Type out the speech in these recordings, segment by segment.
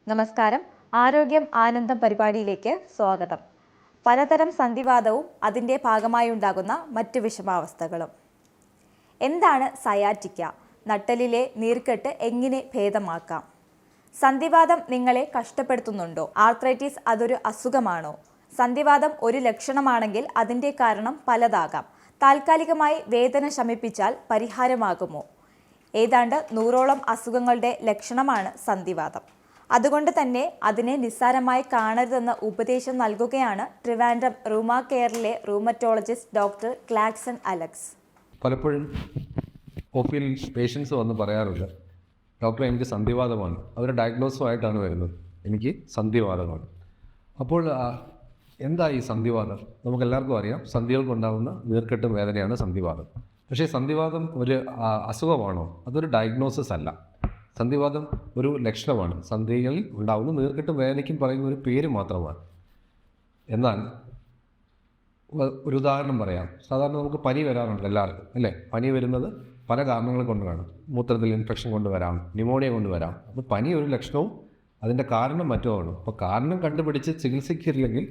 നമസ്കാരം. ആരോഗ്യം ആനന്ദം പരിപാടിയിലേക്ക് സ്വാഗതം. പലതരം സന്ധിവാതവും അതിൻ്റെ ഭാഗമായുണ്ടാകുന്ന മറ്റ് വിഷമാവസ്ഥകളും. എന്താണ് സയാറ്റിക്ക? നട്ടെല്ലിലെ നീർക്കെട്ട് എങ്ങനെ ഭേദമാക്കാം? സന്ധിവാതം നിങ്ങളെ കഷ്ടപ്പെടുത്തുന്നുണ്ടോ? ആർത്രൈറ്റിസ് അതൊരു അസുഖമാണോ? സന്ധിവാതം ഒരു ലക്ഷണമാണെങ്കിൽ അതിൻ്റെ കാരണം പലതാകാം. താൽക്കാലികമായി വേദന ശമിപ്പിച്ചാൽ പരിഹാരമാകുമോ? ഏതാണ്ട് 100ഓളം അസുഖങ്ങളുടെ ലക്ഷണമാണ് സന്ധിവാതം. അതുകൊണ്ട് തന്നെ അതിനെ നിസ്സാരമായി കാണരുതെന്ന ഉപദേശം നൽകുകയാണ് Trivandrum Ruma കെയറിലെ rheumatologist doctor Claxon Alex. പലപ്പോഴും ഒപിയിൽ പേഷ്യൻസ് വന്ന് പറയാറുണ്ട്, ഡോക്ടർ എനിക്ക് സന്ധിവാതമാണ്. അവർ ഡയഗ്നോസുമായിട്ടാണ് വരുന്നത്, എനിക്ക് സന്ധിവാതമാണ്. അപ്പോൾ എന്താ ഈ സന്ധിവാതം? നമുക്കെല്ലാവർക്കും അറിയാം, സന്ധികൾക്കുണ്ടാകുന്ന നീർക്കെട്ടും വേദനയാണ് സന്ധിവാതം. പക്ഷേ സന്ധിവാതം ഒരു അസുഖമാണോ? അതൊരു ഡയഗ്നോസിസ് അല്ല. സന്ധിവാതം ഒരു ലക്ഷണമാണ്. സന്ധികളിൽ ഉണ്ടാകുന്ന നീർക്കെട്ടും വേദനയ്ക്കും പറയുന്ന ഒരു പേര് മാത്രമാണ്. എന്നാൽ ഒരു ഉദാഹരണം പറയാം. സാധാരണ നമുക്ക് പനി വരാറുണ്ട് എല്ലാവർക്കും, അല്ലേ? പനി വരുന്നത് പല കാരണങ്ങൾ കൊണ്ട് കാണും. മൂത്രത്തിൽ ഇൻഫെക്ഷൻ കൊണ്ട് വരാം, ന്യൂമോണിയ കൊണ്ട് വരാം. അപ്പോൾ പനി ഒരു ലക്ഷണവും അതിൻ്റെ കാരണം മറ്റുമാണ്. അപ്പോൾ കാരണം കണ്ടുപിടിച്ച് ചികിത്സിക്കില്ലെങ്കിൽ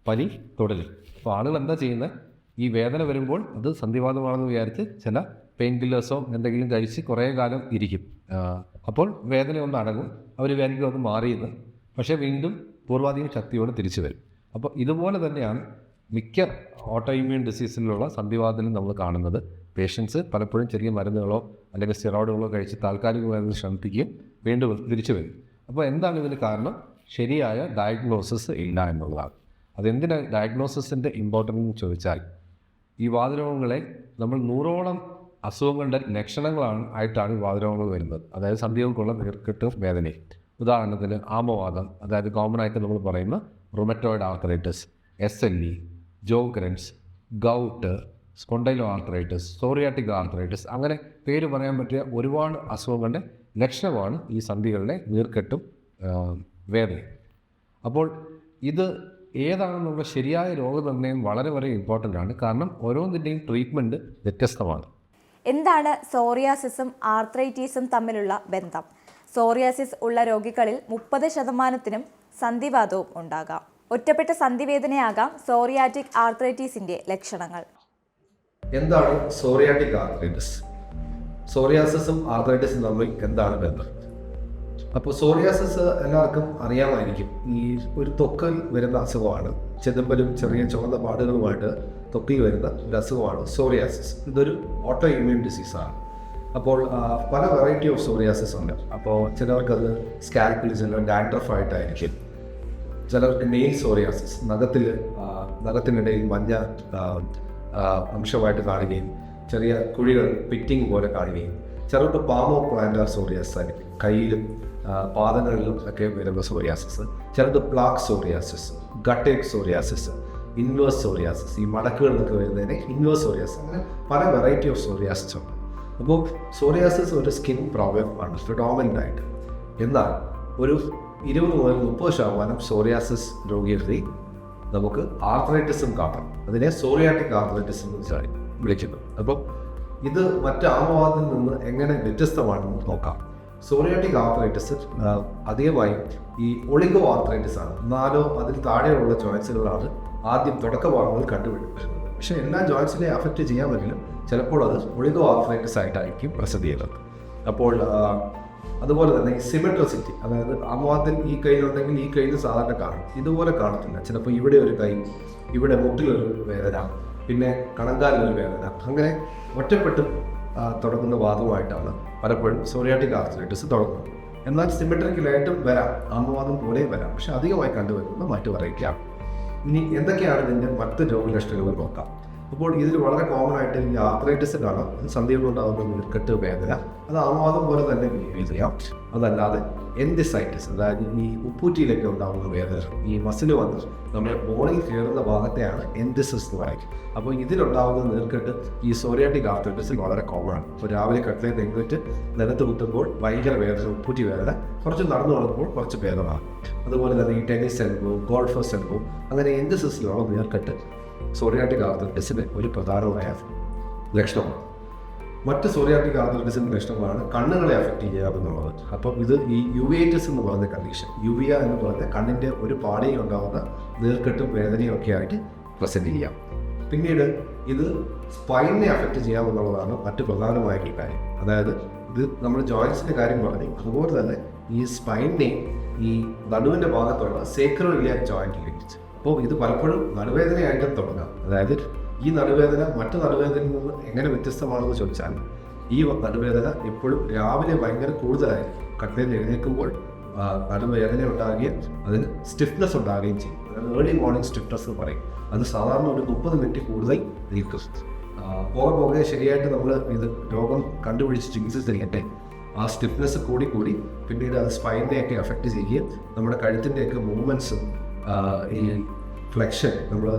പനി തുടരും. അപ്പോൾ ആളുകൾ എന്താ ചെയ്യുന്നത്? ഈ വേദന വരുമ്പോൾ അത് സന്ധിവാതമാണെന്ന് വിചാരിച്ച് ചില പെയിൻ കില്ലേഴ്സോ എന്തെങ്കിലും കഴിച്ച് കുറേ കാലം ഇരിക്കും. അപ്പോൾ വേദന ഒന്ന് അടങ്ങും, അവർ വിചാരിക്കും അത് മാറിയെന്ന്. പക്ഷേ വീണ്ടും പൂർവാധികം ശക്തിയോടെ തിരിച്ചു വരും. അപ്പോൾ ഇതുപോലെ തന്നെയാണ് മിക്ക ഓട്ടോ ഇമ്മ്യൂൺ ഡിസീസിലുള്ള സന്ധിവാതത്തിലും നമ്മൾ കാണുന്നത്. പേഷ്യൻസ് പലപ്പോഴും ചെറിയ മരുന്നുകളോ അല്ലെങ്കിൽ സ്റ്റിറോയിഡുകളോ കഴിച്ച് താൽക്കാലികമായി ശമിപ്പിക്കുകയും വീണ്ടും തിരിച്ചു വരും. അപ്പോൾ എന്താണ് ഇതിന് കാരണം? ശരിയായ ഡയഗ്നോസിസ് ഇല്ല എന്നുള്ളതാണ്. അതെന്തിനാ ഡയഗ്നോസിസിൻ്റെ ഇമ്പോർട്ടൻസ് എന്ന് ചോദിച്ചാൽ, ഈ വാതരോഗങ്ങളെ നമ്മൾ 100ഓളം അസുഖങ്ങളുടെ ലക്ഷണങ്ങളാണ് ആയിട്ടാണ് ഈ വാതരോഗങ്ങൾ വരുന്നത്. അതായത് സന്ധികൾക്കുള്ള നീർക്കെട്ടും വേദനയും. ഉദാഹരണത്തിന് ആമവാതം, അതായത് കോമൺ ആയിട്ട് നമ്മൾ പറയുന്ന rheumatoid arthritis, SLE, Sjogren's, gout, spondyloarthritis, psoriatic arthritis, അങ്ങനെ പേര് പറയാൻ പറ്റിയ ഒരുപാട് അസുഖങ്ങളുടെ ലക്ഷണമാണ് ഈ സന്ധികളുടെ നീർക്കെട്ടും വേദനയും. അപ്പോൾ ഇത് ഏതാണെന്നുള്ള ശരിയായ രോഗനിർണ്ണയം വളരെ വളരെ ഇമ്പോർട്ടൻ്റ് ആണ്. കാരണം ഓരോന്നിൻ്റെയും ട്രീറ്റ്മെൻറ്റ് വ്യത്യസ്തമാണ്. എന്താണ് സോറിയാസിസും ആർത്രൈറ്റീസും തമ്മിലുള്ള ബന്ധം? സോറിയാസിസ് ഉള്ള രോഗികളിൽ 30% സന്ധിവാതവും ഉണ്ടാകാം. ഒറ്റപ്പെട്ട സന്ധിവേദനയാകാം സോറിയാറ്റിക് ആർത്രൈറ്റീസിൻ്റെ ലക്ഷണങ്ങൾ. എന്താണ് സോറിയാറ്റിക് ആർത്രൈറ്റിസ്? സോറിയാസിസും ആർത്രൈറ്റിസും തമ്മിൽ എന്താണ് ബന്ധം? അപ്പോൾ സോറിയാസിസ് എല്ലാവർക്കും അറിയാമായിരിക്കും. ഈ ഒരു ത്വക്കിൽ വരുന്ന അസുഖമാണ്. ചെതുമ്പലും ചെറിയ ചുവന്ന പാടുകളുമായിട്ട് ത്വക്കിൽ വരുന്ന ഒരു അസുഖമാണ് സോറിയാസിസ്. ഇതൊരു ഓട്ടോ ഇമ്മ്യൂൺ ഡിസീസാണ്. അപ്പോൾ പല വെറൈറ്റി ഓഫ് സോറിയാസിസ് ഉണ്ട്. അപ്പോൾ ചിലവർക്കത് സ്കാൽപ്പിൽ ചിലർ ഡാൻഡ്രഫ് ആയിട്ടായിരിക്കും. ചിലർക്ക് നെയിൽ സോറിയാസിസ്, നഖത്തിനിടയിൽ മഞ്ഞ അംശമായിട്ട് കാണുകയും ചെറിയ കുഴികൾ പിറ്റിങ് പോലെ കാണുകയും. ചിലർക്ക് പാമോ പ്ലാന്റാർ സോറിയാസിസ് ആയിരിക്കും, കയ്യിലും പാദങ്ങളിലും ഒക്കെ വരുന്ന സോറിയാസിസ്. ചിലത് plaque psoriasis, guttate psoriasis, inverse psoriasis, ഈ മടക്കുകളിലൊക്കെ വരുന്നതിന് ഇൻവേഴ്സ് സോറിയാസിസ്. അങ്ങനെ പല വെറൈറ്റി ഓഫ് സോറിയാസിസ് ഉണ്ട്. അപ്പോൾ സോറിയാസിസ് ഒരു സ്കിൻ പ്രോബ്ലം ആണ് പ്രിഡോമിനൻ്റ്. എന്നാൽ ഒരു 20 മുതൽ 30% സോറിയാസിസ് രോഗികളിൽ നമുക്ക് ആർത്രൈറ്റിസും കാണാം. അതിനെ സോറിയാറ്റിക് ആർത്രൈറ്റിസ് എന്ന് വിളിക്കുന്നു. അപ്പോൾ ഇത് മറ്റ് ആമവാദത്തിൽ നിന്ന് എങ്ങനെ വ്യത്യസ്തമാണെന്ന് നോക്കാം. സോറിയാറ്റിക് ആർത്രൈറ്റിസ് അധികമായി ഈ ഒളിഗോ ആർത്രൈറ്റിസ് ആണ്. 4 അതിൽ താഴെയുള്ള ജോയിൻസുകളാണ് ആദ്യം തുടക്കഭാഗങ്ങൾ കണ്ടുപിടിക്കുന്നത്. പക്ഷേ എല്ലാ ജോയിൻസിനെ അഫക്റ്റ് ചെയ്യാമെങ്കിലും ചിലപ്പോൾ അത് ഒളിഗോ ആർത്രൈറ്റിസ് ആയിട്ടായിരിക്കും പ്രസിദ്ധി ചെയ്യുന്നത്. അപ്പോൾ അതുപോലെ തന്നെ ഈ സിമെട്രിസിറ്റി, അതായത് ആമവാദത്തിൽ ഈ കൈയിലുണ്ടെങ്കിൽ ഈ കൈയിൽ സാധാരണ കാണും, ഇതുപോലെ കാണത്തില്ല. ചിലപ്പോൾ ഇവിടെ ഒരു കൈ, ഇവിടെ മുട്ടിലൊരു വേദന, പിന്നെ കണങ്കാലിലൊരു വേദന, അങ്ങനെ ഒറ്റപ്പെട്ടും തുടങ്ങുന്ന വാദവുമായിട്ടാണ് പലപ്പോഴും സോറിയാറ്റിക് ആർത്രൈറ്റിസ് തുടങ്ങുന്നത്. എന്നാൽ സിമെട്രിക്കലായിട്ടും വരാം, ആമവാദം പോലെ വരാം. പക്ഷെ അധികമായി കണ്ടുവരുന്ന മറ്റു വെറൈറ്റിയാണ്. ഇനി എന്തൊക്കെയാണ് ഇതിൻ്റെ മറ്റ് രോഗലക്ഷണങ്ങൾ നോക്കാം. അപ്പോൾ ഇതിൽ വളരെ കോമൺ ആയിട്ട് ഈ ആർത്രൈറ്റിസ് കാണാം. സന്ധികളുണ്ടാകുന്ന നീർക്കെട്ട് വേദന, അത് ആമവാദം പോലെ തന്നെ ബിഹേവ് ചെയ്യാം. അതല്ലാതെ എൻഡിസൈറ്റിസ്, അതായത് ഈ ഉപ്പൂറ്റിയിലൊക്കെ ഉണ്ടാകുന്ന വേദന, ഈ മസിൽ വന്ന് നമ്മുടെ ബോണിൽ കയറുന്ന ഭാഗത്തെയാണ് എൻഡിസിസ് എന്ന് പറയും. അപ്പോൾ ഇതിലുണ്ടാകുന്ന നീർക്കെട്ട് ഈ സോറിയാറ്റിക് ആർത്രൈറ്റിസിൽ വളരെ കോമൺ ആണ്. ഇപ്പോൾ രാവിലെ കട്ടിലേക്ക് എഴുന്നേറ്റ് നിലത്ത് കുത്തുമ്പോൾ ഭയങ്കര വേദന, ഉപ്പൂറ്റി വേദന, കുറച്ച് നടന്നു നടക്കുമ്പോൾ കുറച്ച് ഭേദമാണ്. അതുപോലെ തന്നെ ഈ ടെന്നീസ് എൽബോ, ഗോൾഫേഴ്സ് എൽബോ, അങ്ങനെ എൻഡിസിസിലുള്ള നീർക്കെട്ട് സോറിയാറ്റിക് ആർത്രൈറ്റിസിൻ്റെ ഒരു പ്രധാനമായ ലക്ഷണമാണ്. മറ്റ് സോറിയാറ്റിക് ആർത്രൈറ്റിസിൻ്റെ ലക്ഷണങ്ങളാണ് കണ്ണുകളെ അഫക്റ്റ് ചെയ്യാമെന്നുള്ളത്. അപ്പം ഇത് ഈ യുവേറ്റസ് എന്ന് പറയുന്ന കണ്ടീഷൻ, യുവിയ എന്ന് പറയുന്ന കണ്ണിൻ്റെ ഒരു പാടയിൽ ഉണ്ടാകുന്ന നീർക്കെട്ടും വേദനയും ഒക്കെ ആയിട്ട് പ്രസൻറ്റ് ചെയ്യാം. പിന്നീട് ഇത് സ്പൈനിനെ അഫക്റ്റ് ചെയ്യാമെന്നുള്ളതാണ് മറ്റ് പ്രധാനമായിട്ടുള്ള കാര്യം. അതായത് ഇത് നമ്മൾ ജോയിൻസിൻ്റെ കാര്യം പറഞ്ഞു, അതുപോലെ തന്നെ ഈ സ്പൈനിനെ ഈ നടുവിൻ്റെ ഭാഗത്തുള്ള സേക്രോഇലിയാക് ജോയിൻറ്റിലേക്ക്. അപ്പോൾ ഇത് പലപ്പോഴും നടുവേദനയായിട്ടും തുടങ്ങാം. അതായത് ഈ നടുവേദന മറ്റു നടുവേദനയിൽ നിന്ന് എങ്ങനെ വ്യത്യസ്തമാണെന്ന് ചോദിച്ചാൽ, ഈ നടുവേദന എപ്പോഴും രാവിലെ ഭയങ്കര കൂടുതലായിരിക്കും. കട്ടിലിൽ എഴുന്നേൽക്കുമ്പോൾ നടുവേദന ഉണ്ടാകുകയും അതിന് സ്റ്റിഫ്നെസ് ഉണ്ടാകുകയും ചെയ്യും. അതായത് ഏർലി മോർണിംഗ് സ്റ്റിഫ്നെസ് എന്ന് പറയും. അത് സാധാരണ ഒരു 30 മിനിറ്റ് കൂടുതൽ നിൽക്കും. പോകെ പോകെ ശരിയായിട്ട് നമ്മൾ ഇത് രോഗം കണ്ടുപിടിച്ച് ചികിത്സിച്ചിരിക്കട്ടെ ആ സ്റ്റിഫ്നെസ് കൂടി പിന്നീട് അത് സ്പൈനിനെയൊക്കെ അഫക്റ്റ് ചെയ്യുകയും നമ്മുടെ കഴുത്തിൻ്റെയൊക്കെ മൂവ്മെൻറ്റ്സും ഈ ഫ്ലെക്ഷൻ നമ്മൾ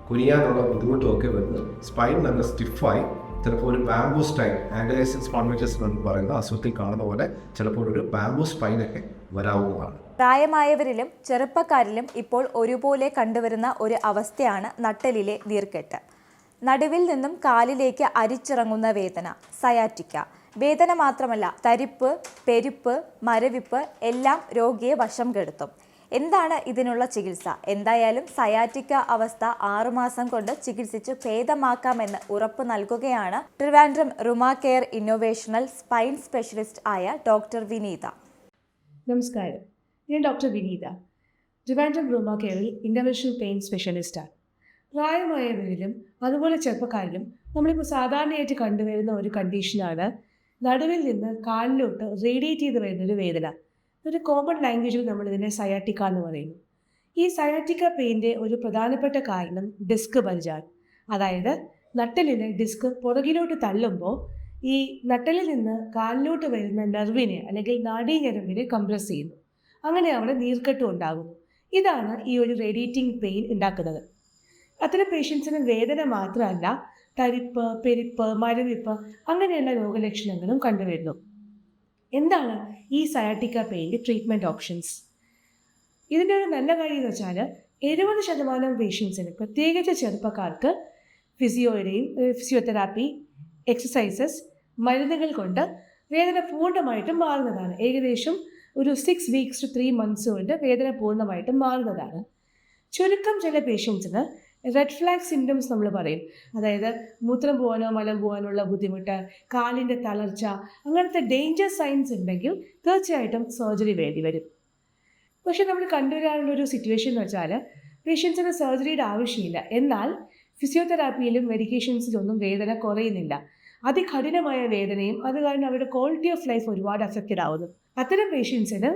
കുനിയാനുള്ള ബുദ്ധിമുട്ടുമൊക്കെ വരുന്നത് സ്പൈൻ നല്ല സ്റ്റിഫായി ചിലപ്പോൾ ഒരു ബാംബൂ സ്റ്റൈൻ ആൻഡൈസിൻ സ്പോൺഡിലൈറ്റിസ് എന്ന് പറയുന്ന അസുഖത്തിൽ കാണുന്ന പോലെ ചിലപ്പോൾ ഒരു ബാംബൂ സ്പൈനൊക്കെ വരാവുന്നതാണ്. പ്രായമായവരിലും ചെറുപ്പക്കാരിലും ഇപ്പോൾ ഒരുപോലെ കണ്ടുവരുന്ന ഒരു അവസ്ഥയാണ് നട്ടെല്ലിലെ നീർക്കെട്ട്. നടുവിൽ നിന്നും കാലിലേക്ക് അരിച്ചിറങ്ങുന്ന വേദന, സയാറ്റിക്ക. വേദന മാത്രമല്ല, തരിപ്പ്, പെരുപ്പ്, മരവിപ്പ് എല്ലാം രോഗിയെ വശം കെടുത്തും. എന്താണ് ഇതിനുള്ള ചികിത്സ? എന്തായാലും സയാറ്റിക്ക അവസ്ഥ 6 മാസം കൊണ്ട് ചികിത്സിച്ച് ഭേദമാക്കാമെന്ന് ഉറപ്പ് നൽകുകയാണ് ട്രിവാൻഡ്രം റുമാ കെയർ ഇന്നോവേഷണൽ സ്പൈൻ സ്പെഷ്യലിസ്റ്റ് ആയ ഡോക്ടർ വിനീത. നമസ്കാരം, ഞാൻ ഡോക്ടർ വിനീത, ട്രിവാൻഡ്രം റുമാ കെയറിൽ ഇൻ്റർവെൻഷണൽ പെയിൻ സ്പെഷ്യലിസ്റ്റാണ്. പ്രായമായവരിലും അതുപോലെ ചെറുപ്പക്കാരിലും നമ്മളിപ്പോൾ സാധാരണയായിട്ട് കണ്ടുവരുന്ന ഒരു കണ്ടീഷനാണ് നടുവിൽ നിന്ന് കാലിലോട്ട് റേഡിയേറ്റ് ചെയ്ത് വരുന്നൊരു വേദന. ഒരു കോമൺ ലാംഗ്വേജിൽ നമ്മളിതിനെ സയാറ്റിക്ക എന്ന് പറയുന്നു. ഈ സയാറ്റിക്ക പെയിൻ്റെ ഒരു പ്രധാനപ്പെട്ട കാരണം ഡിസ്ക് ബൾജാണ്. അതായത് നട്ടലിനെ ഡിസ്ക് പുറകിലോട്ട് തള്ളുമ്പോൾ ഈ നട്ടലിൽ നിന്ന് കാലിലോട്ട് വരുന്ന നെർവിനെ അല്ലെങ്കിൽ നാഡീഞരമ്പിനെ കംപ്രസ് ചെയ്യുന്നു. അങ്ങനെ അവിടെ നീർക്കെട്ടും ഉണ്ടാകുന്നു. ഇതാണ് ഈ ഒരു റേഡിയേറ്റിംഗ് പെയിൻ ഉണ്ടാക്കുന്നത്. അത്തരം പേഷ്യൻസിന് വേദന മാത്രമല്ല, തരിപ്പ്, പെരുപ്പ്, മരവിപ്പ് അങ്ങനെയുള്ള രോഗലക്ഷണങ്ങളും കണ്ടുവരുന്നു. എന്താണ് ഈ സയാറ്റിക്ക പെയിൻ്റെ ട്രീറ്റ്മെൻറ്റ് ഓപ്ഷൻസ്? ഇതിൻ്റെ ഒരു നല്ല കാര്യം എന്ന് വെച്ചാൽ 70% പേഷ്യൻസിന്, പ്രത്യേകിച്ച് ചെറുപ്പക്കാർക്ക്, ഫിസിയോതെറാപ്പി, എക്സസൈസസ്, മരുന്നുകൾ കൊണ്ട് വേദന പൂർണ്ണമായിട്ടും മാറുന്നതാണ്. ഏകദേശം ഒരു 6 weeks to 3 months കൊണ്ട് വേദന പൂർണ്ണമായിട്ടും മാറുന്നതാണ്. ചുരുക്കം ചില പേഷ്യൻസിന് റെഡ് ഫ്ലാഗ് സിംറ്റംസ് നമ്മൾ പറയും. അതായത് മൂത്രം പോകാനോ മലം പോകാനുള്ള ബുദ്ധിമുട്ട്, കാലിൻ്റെ തളർച്ച, അങ്ങനത്തെ ഡേഞ്ചർ സൈൻസ് ഉണ്ടെങ്കിൽ തീർച്ചയായിട്ടും സർജറി വേണ്ടി വരും. പക്ഷേ നമ്മൾ കണ്ടുവരാനുള്ളൊരു സിറ്റുവേഷൻ എന്ന് വെച്ചാൽ പേഷ്യൻസിന് സർജറിയുടെ ആവശ്യമില്ല. എന്നാൽ ഫിസിയോതെറാപ്പിയിലും മെഡിക്കേഷൻസിലൊന്നും വേദന കുറയുന്നില്ല. അതികഠിനമായ വേദനയും അത് കാരണം അവരുടെ ക്വാളിറ്റി ഓഫ് ലൈഫ് ഒരുപാട് അഫക്റ്റഡ് ആവുന്നു. അത്തരം പേഷ്യൻസിന്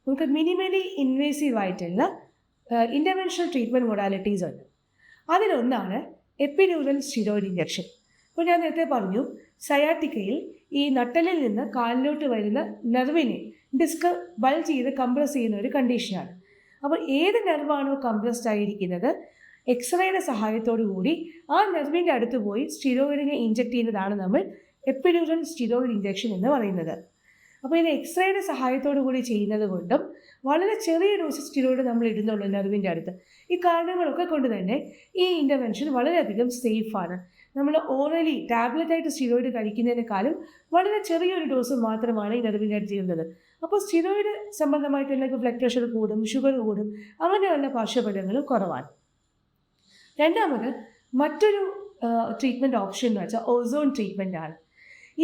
നമുക്ക് മിനിമലി ഇൻവേസീവായിട്ടുള്ള ഇൻ്റർവെൻഷണൽ ട്രീറ്റ്മെൻറ്റ് മൊഡാലിറ്റീസ് ഉണ്ട്. അതിലൊന്നാണ് എപ്പിഡ്യൂറൽ സ്റ്റിറോയിഡ് ഇഞ്ചക്ഷൻ. അപ്പോൾ ഞാൻ നേരത്തെ പറഞ്ഞു, സയാറ്റിക്കയിൽ ഈ നട്ടലിൽ നിന്ന് കാലിലോട്ട് വരുന്ന നെർവിനെ ഡിസ്ക് ബൾജ് ചെയ്ത് കംപ്രസ് ചെയ്യുന്ന ഒരു കണ്ടീഷനാണ്. അപ്പോൾ ഏത് നെർവാണോ കംപ്രസ്ഡ് ആയിരിക്കുന്നത്, എക്സ്റേയുടെ സഹായത്തോടു കൂടി ആ നെർവിൻ്റെ അടുത്ത് പോയി സ്റ്റിറോയിഡിനെ ഇഞ്ചക്ട് ചെയ്യുന്നതാണ് നമ്മൾ എപ്പിഡ്യൂറൽ സ്റ്റിറോയിഡ് ഇഞ്ചക്ഷൻ എന്ന് പറയുന്നത്. അപ്പോൾ ഇത് എക്സ്റേയുടെ സഹായത്തോടു കൂടി ചെയ്യുന്നത് കൊണ്ടും വളരെ ചെറിയ ഡോസ് സ്റ്റിറോയിഡ് നമ്മൾ ഇടുന്നുള്ളൂ നെർവിൻ്റെ അടുത്ത്. ഈ കാരണങ്ങളൊക്കെ കൊണ്ട് തന്നെ ഈ ഇൻ്റർവെൻഷൻ വളരെയധികം സേഫാണ്. നമ്മൾ ഓറലി ടാബ്ലറ്റായിട്ട് സ്റ്റിറോയിഡ് കഴിക്കുന്നതിനേക്കാളും വളരെ ചെറിയൊരു ഡോസ് മാത്രമാണ് ഈ നെർവിൻ്റെ അടുത്ത് ചെയ്യുന്നത്. അപ്പോൾ സ്റ്റിറോയിഡ് സംബന്ധമായിട്ടുള്ള ബ്ലഡ് പ്രഷർ കൂടും, ഷുഗർ കൂടും, അങ്ങനെയുള്ള പാർശ്വഫലങ്ങളും കുറവാണ്. രണ്ടാമത് മറ്റൊരു ട്രീറ്റ്മെൻറ്റ് ഓപ്ഷൻ എന്ന് വെച്ചാൽ ഓസോൺ ട്രീറ്റ്മെൻ്റ് ആണ്.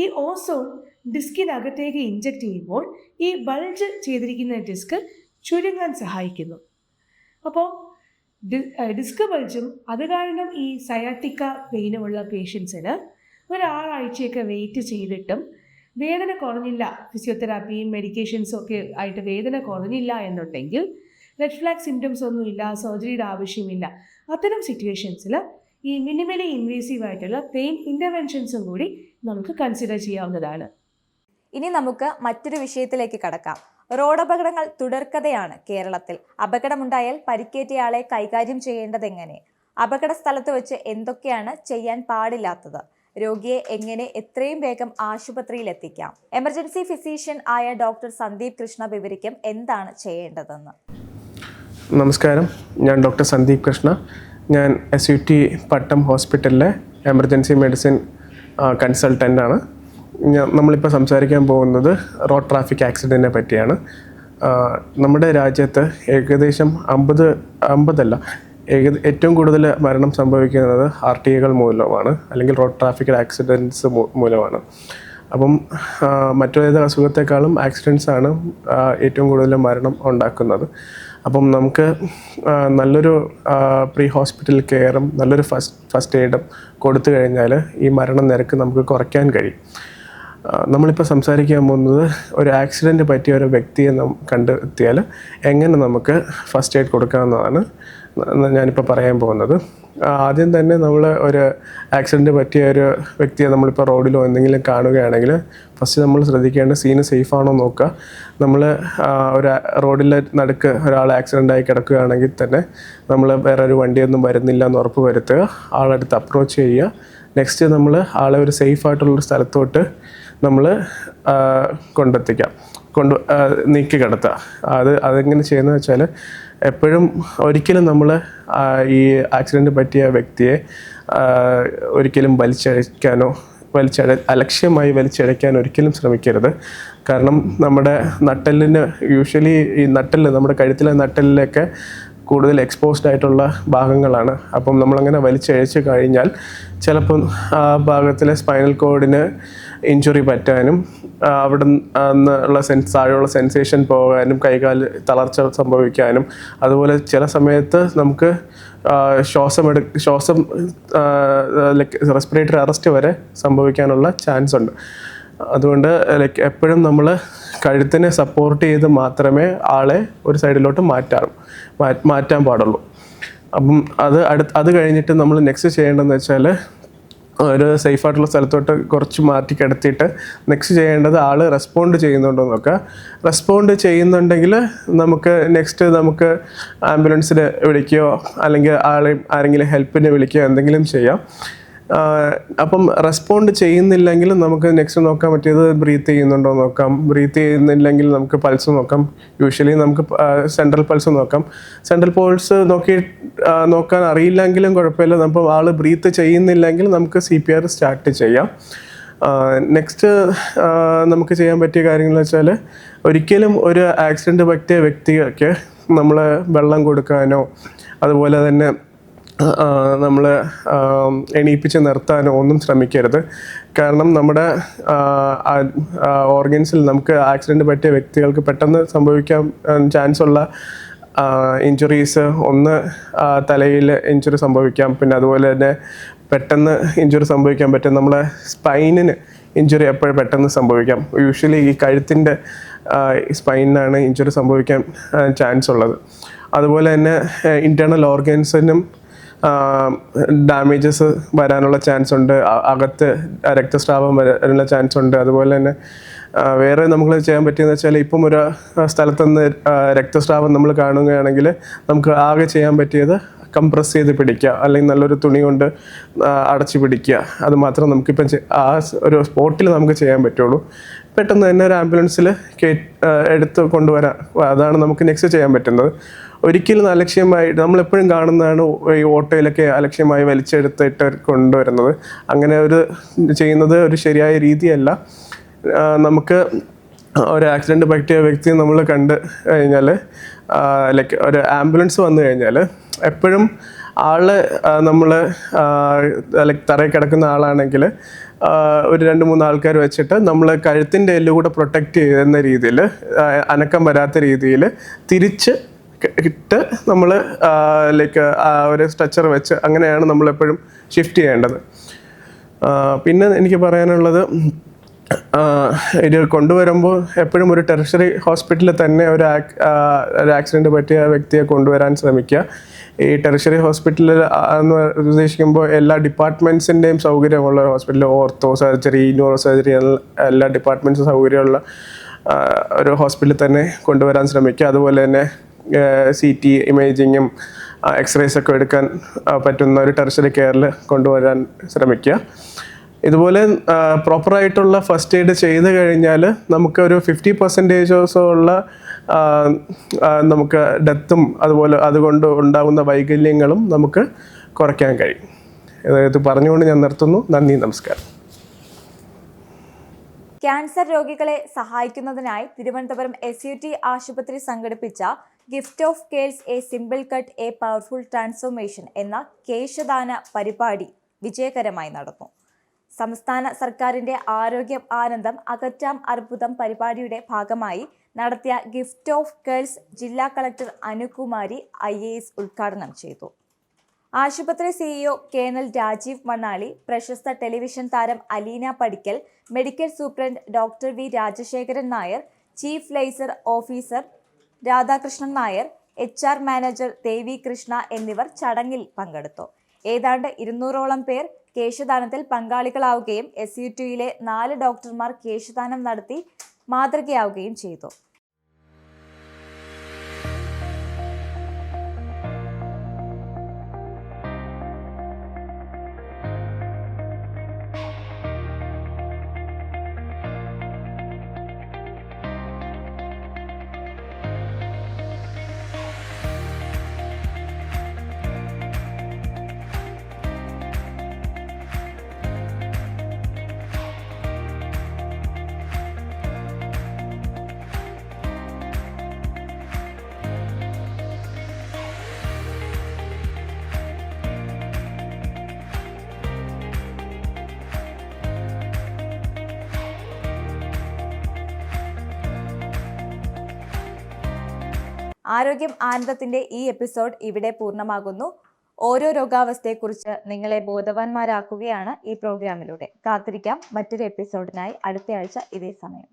ഈ ഓസോൺ ഡിസ്കിനകത്തേക്ക് ഇഞ്ചക്ട് ചെയ്യുമ്പോൾ ഈ ബൾജ് ചെയ്തിരിക്കുന്ന ഡിസ്ക് ചുരുങ്ങാൻ സഹായിക്കുന്നു. അപ്പോൾ ഡിസ്ക് ബൾജും അത് കാരണം ഈ സയാറ്റിക്ക പെയിനുമുള്ള പേഷ്യൻസിന് 1 ആഴ്ചയൊക്കെ വെയിറ്റ് ചെയ്തിട്ടും വേദന കുറഞ്ഞില്ല, ഫിസിയോതെറാപ്പിയും മെഡിക്കേഷൻസും ഒക്കെ ആയിട്ട് വേദന കുറഞ്ഞില്ല എന്നുണ്ടെങ്കിൽ, റെഡ് ഫ്ലാഗ് സിംറ്റംസ് ഒന്നുമില്ല, സർജറിയുടെ ആവശ്യമില്ല, അത്തരം സിറ്റുവേഷൻസിൽ ഈ മിനിമലി ഇൻവേസീവ് ആയിട്ടുള്ള പെയിൻ ഇൻ്റർവെൻഷൻസും കൂടി നമുക്ക് കൺസിഡർ ചെയ്യാവുന്നതാണ്. ഇനി നമുക്ക് മറ്റൊരു വിഷയത്തിലേക്ക് കടക്കാം. റോഡപകടങ്ങൾ തുടർക്കഥയാണ് കേരളത്തിൽ. അപകടമുണ്ടായാൽ പരിക്കേറ്റയാളെ കൈകാര്യം ചെയ്യേണ്ടതെങ്ങനെ? അപകട സ്ഥലത്ത് വെച്ച് എന്തൊക്കെയാണ് ചെയ്യാൻ പാടില്ലാത്തത്? രോഗിയെ എങ്ങനെ എത്രയും വേഗം ആശുപത്രിയിൽ എത്തിക്കാം? എമർജൻസി ഫിസിഷ്യൻ ആയ ഡോക്ടർ സന്ദീപ് കൃഷ്ണ വിവരിക്കും എന്താണ് ചെയ്യേണ്ടതെന്ന്. നമസ്കാരം, ഞാൻ ഡോക്ടർ സന്ദീപ് കൃഷ്ണ. ഞാൻ SUT പട്ടം ഹോസ്പിറ്റലിലെ എമർജൻസി മെഡിസിൻ കൺസൾട്ടൻ്റാണ്. നമ്മളിപ്പോൾ സംസാരിക്കാൻ പോകുന്നത് റോഡ് ട്രാഫിക് ആക്സിഡൻറ്റിനെ പറ്റിയാണ്. നമ്മുടെ രാജ്യത്ത് ഏകദേശം 50 ഏറ്റവും കൂടുതൽ മരണം സംഭവിക്കുന്നത് RTA മൂലമാണ്, അല്ലെങ്കിൽ റോഡ് ട്രാഫിക് ആക്സിഡൻറ്റ്സ് മൂലമാണ്. അപ്പം മറ്റേത് അസുഖത്തെക്കാളും ആക്സിഡൻസാണ് ഏറ്റവും കൂടുതൽ മരണം ഉണ്ടാക്കുന്നത്. അപ്പം നമുക്ക് നല്ലൊരു പ്രീ ഹോസ്പിറ്റൽ കെയറും നല്ലൊരു ഫസ്റ്റ് എയ്ഡും കൊടുത്തു കഴിഞ്ഞാൽ ഈ മരണ നിരക്ക് നമുക്ക് കുറയ്ക്കാൻ കഴിയും. നമ്മളിപ്പോൾ സംസാരിക്കാൻ പോകുന്നത് ഒരു ആക്സിഡൻറ്റ് പറ്റിയ ഒരു വ്യക്തിയെ കണ്ടെത്തിയാൽ എങ്ങനെ നമുക്ക് ഫസ്റ്റ് എയ്ഡ് കൊടുക്കാമെന്നതാണ് ഞാനിപ്പോൾ പറയാൻ പോകുന്നത്. ആദ്യം തന്നെ നമ്മൾ ഒരു ആക്സിഡൻറ്റ് പറ്റിയ ഒരു വ്യക്തിയെ നമ്മളിപ്പോൾ റോഡിലോ എന്തെങ്കിലും കാണുകയാണെങ്കിൽ ഫസ്റ്റ് നമ്മൾ ശ്രദ്ധിക്കേണ്ട സീന് സേഫാണോ നോക്കുക. നമ്മൾ ഒരു റോഡിലെ നടുക്ക് ഒരാൾ ആക്സിഡൻ്റായി കിടക്കുകയാണെങ്കിൽ തന്നെ നമ്മൾ വേറൊരു വണ്ടിയൊന്നും വരുന്നില്ല എന്ന് ഉറപ്പ് വരുത്തുക, ആളടുത്ത് അപ്രോച്ച് ചെയ്യുക. നെക്സ്റ്റ് നമ്മൾ ആളെ ഒരു സേഫായിട്ടുള്ളൊരു സ്ഥലത്തോട്ട് നമ്മൾ നീക്കി കിടത്തുക. അതെങ്ങനെ ചെയ്യുന്നത് വെച്ചാൽ എപ്പോഴും ഒരിക്കലും നമ്മൾ ഈ ആക്സിഡൻറ്റ് പറ്റിയ വ്യക്തിയെ ഒരിക്കലും അലക്ഷ്യമായി വലിച്ചഴയ്ക്കാൻ ഒരിക്കലും ശ്രമിക്കരുത്. കാരണം നമ്മുടെ നട്ടെല്ലിന് യൂഷ്വലി ഈ നമ്മുടെ കഴുത്തിലെ നട്ടെല്ലിലൊക്കെ കൂടുതൽ എക്സ്പോസ്ഡ് ആയിട്ടുള്ള ഭാഗങ്ങളാണ്. അപ്പം നമ്മളങ്ങനെ വലിച്ചഴച്ച് കഴിഞ്ഞാൽ ചിലപ്പം ആ ഭാഗത്തിലെ സ്പൈനൽ കോഡിന് ഇഞ്ചുറി പറ്റാനും അവിടെ നിന്നുള്ള താഴെയുള്ള സെൻസേഷൻ പോകാനും കൈകാല് തളർച്ച സംഭവിക്കാനും അതുപോലെ ചില സമയത്ത് നമുക്ക് ശ്വാസം റെസ്പിറേറ്ററി അറസ്റ്റ് വരെ സംഭവിക്കാനുള്ള ചാൻസ് ഉണ്ട്. അതുകൊണ്ട് എപ്പോഴും നമ്മൾ കഴുത്തിനെ സപ്പോർട്ട് ചെയ്ത് മാത്രമേ ആളെ ഒരു സൈഡിലോട്ട് മാറ്റാൻ പാടുള്ളൂ. അപ്പം അത് കഴിഞ്ഞിട്ട് നമ്മൾ നെക്സ്റ്റ് ചെയ്യേണ്ടതെന്ന് വെച്ചാൽ ഒരു സേഫായിട്ടുള്ള സ്ഥലത്തോട്ട് കുറച്ച് മാറ്റി കിടത്തിയിട്ട് നെക്സ്റ്റ് ചെയ്യേണ്ടത് ആൾ റെസ്പോണ്ട് ചെയ്യുന്നുണ്ടോ എന്ന് നോക്കുക. റെസ്പോണ്ട് ചെയ്യുന്നുണ്ടെങ്കിൽ നമുക്ക് ആംബുലൻസിൽ വിളിക്കുകയോ അല്ലെങ്കിൽ ആരെങ്കിലും ഹെൽപ്പിനെ വിളിക്കുകയോ എന്തെങ്കിലും ചെയ്യാം. അപ്പം റെസ്പോണ്ട് ചെയ്യുന്നില്ലെങ്കിൽ നമുക്ക് നെക്സ്റ്റ് നോക്കാൻ പറ്റിയത് ബ്രീത്ത് ചെയ്യുന്നുണ്ടോ നോക്കാം. ബ്രീത്ത് ചെയ്യുന്നില്ലെങ്കിൽ നമുക്ക് പൾസ് നോക്കാം. യൂഷ്വലി നമുക്ക് സെൻട്രൽ പൾസ് നോക്കാം. സെൻട്രൽ പൾസ് നോക്കാൻ അറിയില്ലെങ്കിലും കുഴപ്പമില്ല. നമ്മൾ ആൾ ബ്രീത്ത് ചെയ്യുന്നില്ലെങ്കിൽ നമുക്ക് CPR സ്റ്റാർട്ട് ചെയ്യാം. നെക്സ്റ്റ് നമുക്ക് ചെയ്യാൻ പറ്റിയ കാര്യങ്ങൾ വെച്ചാൽ ഒരിക്കലും ഒരു ആക്സിഡൻറ്റ് പറ്റിയ വ്യക്തിക്ക് നമ്മൾ വെള്ളം കൊടുക്കാനോ അതുപോലെ തന്നെ നമ്മൾ എണീപ്പിച്ച് നിർത്താനോ ഒന്നും ശ്രമിക്കരുത്. കാരണം നമ്മുടെ ഓർഗൻസിൽ നമുക്ക് ആക്സിഡൻറ്റ് പറ്റിയ വ്യക്തികൾക്ക് പെട്ടെന്ന് സംഭവിക്കാൻ ചാൻസ് ഉള്ള ഇഞ്ചുറീസ് തലയിൽ ഇഞ്ചുറി സംഭവിക്കാം. പിന്നെ അതുപോലെ തന്നെ പെട്ടെന്ന് ഇഞ്ചുറി സംഭവിക്കാൻ പറ്റും. നമ്മളെ സ്പൈനിന് ഇഞ്ചുറി എപ്പോഴും പെട്ടെന്ന് സംഭവിക്കാം. യൂഷ്വലി ഈ കഴുത്തിൻ്റെ സ്പൈനിനാണ് ഇഞ്ചുറി സംഭവിക്കാൻ ചാൻസ് ഉള്ളത്. അതുപോലെ തന്നെ ഇൻറ്റേർണൽ ഓർഗൻസിനും ഡാമേജസ് വരാനുള്ള ചാൻസ് ഉണ്ട്. അകത്ത് രക്തസ്രാവം വരാനുള്ള ചാൻസ് ഉണ്ട്. അതുപോലെ തന്നെ വേറെ നമുക്ക് ചെയ്യാൻ പറ്റിയെന്ന് വെച്ചാൽ ഇപ്പം ഒരു സ്ഥലത്തുനിന്ന് രക്തസ്രാവം നമ്മൾ കാണുകയാണെങ്കിൽ നമുക്ക് ആകെ ചെയ്യാൻ പറ്റിയത് കംപ്രസ് ചെയ്ത് പിടിക്കുക, അല്ലെങ്കിൽ നല്ലൊരു തുണി കൊണ്ട് അടച്ചു പിടിക്കുക. അത് മാത്രം നമുക്കിപ്പം ആ ഒരു സ്പോട്ടിൽ നമുക്ക് ചെയ്യാൻ പറ്റുള്ളൂ. പെട്ടെന്ന് തന്നെ ഒരു ആംബുലൻസിൽ എടുത്ത് കൊണ്ടുവരാം. അതാണ് നമുക്ക് നെക്സ്റ്റ് ചെയ്യാൻ പറ്റുന്നത്. ഒരിക്കലും അലക്ഷ്യമായി നമ്മളെപ്പോഴും കാണുന്നതാണ് ഈ ഓട്ടോയിലൊക്കെ അലക്ഷ്യമായി വലിച്ചെടുത്തിട്ട് കൊണ്ടുവരുന്നത്. അങ്ങനെ ചെയ്യുന്നത് ഒരു ശരിയായ രീതിയല്ല. നമുക്ക് ഒരു ആക്സിഡൻറ്റ് പറ്റിയ വ്യക്തി നമ്മൾ കണ്ടു കഴിഞ്ഞാൽ ഒരു ആംബുലൻസ് വന്നു കഴിഞ്ഞാൽ എപ്പോഴും നമ്മൾ തറയിൽ കിടക്കുന്ന ആളാണെങ്കിൽ ഒരു 2-3 ആൾക്കാർ വെച്ചിട്ട് നമ്മൾ കഴുത്തിൻ്റെ എല്ലുകൂടെ പ്രൊട്ടക്റ്റ് ചെയ്യുന്ന രീതിയിൽ അനക്കം വരാത്ത രീതിയിൽ തിരിച്ച് ഇട്ട് നമ്മൾ ഒരു സ്ട്രെച്ചർ വെച്ച് അങ്ങനെയാണ് നമ്മളെപ്പോഴും ഷിഫ്റ്റ് ചെയ്യേണ്ടത്. പിന്നെ എനിക്ക് പറയാനുള്ളത് ഇത് കൊണ്ടുവരുമ്പോൾ എപ്പോഴും ഒരു ടെറിഷറി ഹോസ്പിറ്റലിൽ തന്നെ ഒരു ആക്സിഡൻറ്റ് പറ്റിയ വ്യക്തിയെ കൊണ്ടുവരാൻ ശ്രമിക്കുക. ഈ ടെറിഷറി ഹോസ്പിറ്റലിൽ എന്ന് ഉദ്ദേശിക്കുമ്പോൾ എല്ലാ ഡിപ്പാർട്ട്മെൻറ്റ്സിൻ്റെയും സൗകര്യമുള്ള hospital, ortho, surgery, neuro surgery, എല്ലാ ഡിപ്പാർട്ട്മെൻറ്റ്സും സൗകര്യമുള്ള ഒരു ഹോസ്പിറ്റലിൽ തന്നെ കൊണ്ടുവരാൻ ശ്രമിക്കുക. അതുപോലെ തന്നെ CT ഇമേജിങ്ങും എക്സ്റേസ് ഒക്കെ എടുക്കാൻ പറ്റുന്ന ഒരു ടെറിഷറി കെയറിൽ കൊണ്ടുവരാൻ ശ്രമിക്കുക. ഇതുപോലെ പ്രോപ്പറായിട്ടുള്ള ഫസ്റ്റ് എയ്ഡ് ചെയ്ത് കഴിഞ്ഞാൽ നമുക്കൊരു 50% ഉള്ള നമുക്ക് ഡെത്തും അതുകൊണ്ട് ഉണ്ടാകുന്ന വൈകല്യങ്ങളും നമുക്ക് കുറയ്ക്കാൻ കഴിയും. ഇത് പറഞ്ഞുകൊണ്ട് ഞാൻ നിർത്തുന്നു. നന്ദി, നമസ്കാരം. ക്യാൻസർ രോഗികളെ സഹായിക്കുന്നതിനായി തിരുവനന്തപുരം SUT ആശുപത്രി സംഘടിപ്പിച്ച gift of curse A simple cut A powerful transformation എന്ന കേശദാന പരിപാടി വിജയകരമായി നടന്നു. സംസ്ഥാന സർക്കാരിന്റെ ആരോഗ്യം ആനന്ദം അകറ്റാം അർബുദം പരിപാടിയുടെ ഭാഗമായി നടത്തിയ ഗിഫ്റ്റ് ഓഫ് കേഴ്സ് ജില്ലാ കളക്ടർ അനുകുമാരി IAS ഉദ്ഘാടനം ചെയ്തു. ആശുപത്രി CEO കേണൽ രാജീവ് മണ്ണാളി, പ്രശസ്ത ടെലിവിഷൻ താരം Aleena Padikkal, medical superintendent doctor V Rajasekharan Nair, chief liaison officer Radhakrishnan Nair, HR manager Devi Krishna എന്നിവർ ചടങ്ങിൽ പങ്കെടുത്തു. ഏതാണ്ട് 200ഓളം പേർ കേശദാനത്തിൽ പങ്കാളികളാവുകയും SUTയിലെ 4 ഡോക്ടർമാർ കേശദാനം നടത്തി മാതൃകയാവുകയും ചെയ്തു. ആരോഗ്യം ആനന്ദത്തിന്റെ ഈ എപ്പിസോഡ് ഇവിടെ പൂർണ്ണമാകുന്നു. ഓരോ രോഗാവസ്ഥയെക്കുറിച്ച് നിങ്ങളെ ബോധവാന്മാരാക്കുകയാണ് ഈ പ്രോഗ്രാമിലൂടെ. കാത്തിരിക്കാം മറ്റൊരു എപ്പിസോഡിനായി അടുത്തയാഴ്ച ഇതേ സമയം.